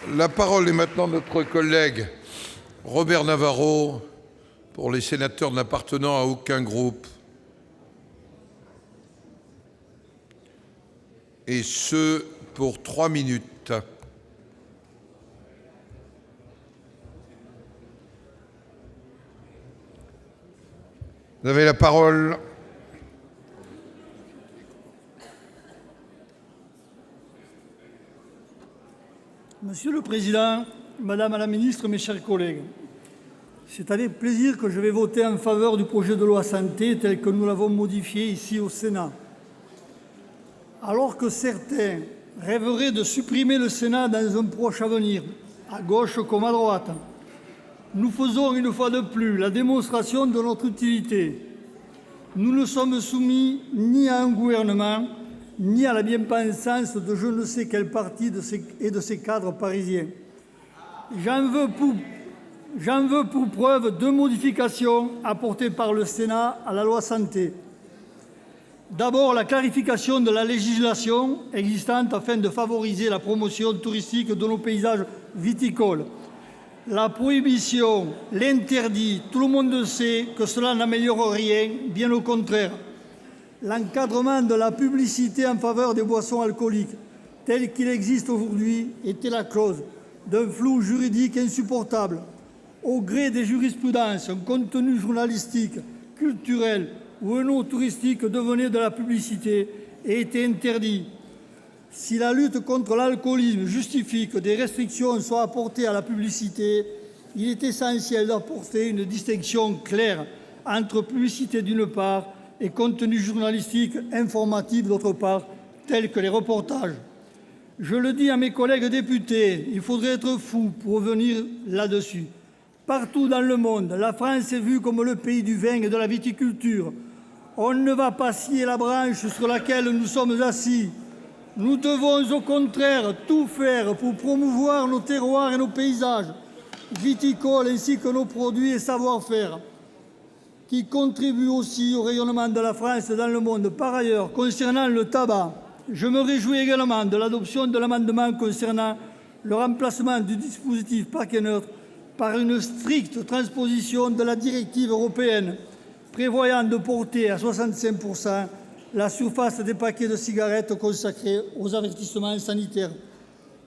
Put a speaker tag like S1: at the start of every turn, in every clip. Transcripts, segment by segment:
S1: La parole est maintenant notre collègue Robert Navarro pour les sénateurs n'appartenant à aucun groupe. Et ce, pour 3 minutes. Vous avez la parole.
S2: Monsieur le Président, Madame la Ministre, mes chers collègues, c'est avec plaisir que je vais voter en faveur du projet de loi santé tel que nous l'avons modifié ici au Sénat. Alors que certains rêveraient de supprimer le Sénat dans un proche avenir, à gauche comme à droite, nous faisons une fois de plus la démonstration de notre utilité. Nous ne sommes soumis ni à un gouvernement, ni à la bien-pensance de je ne sais quel parti et de ses cadres parisiens. J'en veux pour preuve 2 modifications apportées par le Sénat à la loi santé. D'abord, la clarification de la législation existante afin de favoriser la promotion touristique de nos paysages viticoles. La prohibition, l'interdit, tout le monde sait que cela n'améliore rien, bien au contraire. L'encadrement de la publicité en faveur des boissons alcooliques, tel qu'il existe aujourd'hui, était la cause d'un flou juridique insupportable. Au gré des jurisprudences, un contenu journalistique, culturel ou un eau touristique devenait de la publicité et était interdit. Si la lutte contre l'alcoolisme justifie que des restrictions soient apportées à la publicité, il est essentiel d'apporter une distinction claire entre publicité d'une part et contenu journalistique informatif d'autre part, tels que les reportages. Je le dis à mes collègues députés, il faudrait être fou pour revenir là-dessus. Partout dans le monde, la France est vue comme le pays du vin et de la viticulture. On ne va pas scier la branche sur laquelle nous sommes assis. Nous devons au contraire tout faire pour promouvoir nos terroirs et nos paysages viticoles ainsi que nos produits et savoir-faire qui contribuent aussi au rayonnement de la France dans le monde. Par ailleurs, concernant le tabac, je me réjouis également de l'adoption de l'amendement concernant le remplacement du dispositif paquet neutre par une stricte transposition de la directive européenne prévoyant de porter à 65% la surface des paquets de cigarettes consacrés aux avertissements sanitaires.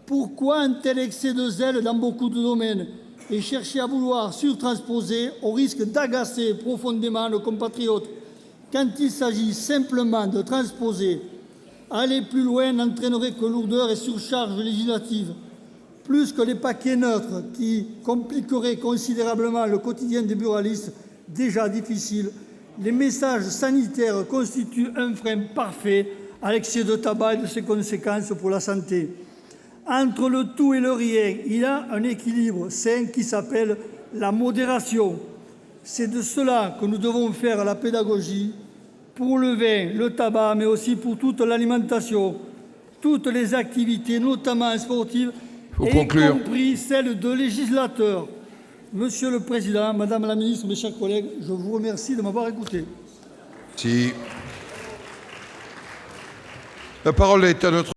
S2: Pourquoi un tel excès de zèle dans beaucoup de domaines et chercher à vouloir surtransposer au risque d'agacer profondément nos compatriotes quand il s'agit simplement de transposer? Aller plus loin n'entraînerait que lourdeur et surcharge législative, plus que les paquets neutres qui compliqueraient considérablement le quotidien des buralistes déjà difficile. Les messages sanitaires constituent un frein parfait à l'excès de tabac et de ses conséquences pour la santé. Entre le tout et le rien, il y a un équilibre sain qui s'appelle la modération. C'est de cela que nous devons faire la pédagogie pour le vin, le tabac, mais aussi pour toute l'alimentation, toutes les activités, notamment sportives, y compris celles de législateurs. Monsieur le Président, Madame la Ministre, mes chers collègues, je vous remercie de m'avoir écouté.
S1: Merci. La parole est à notre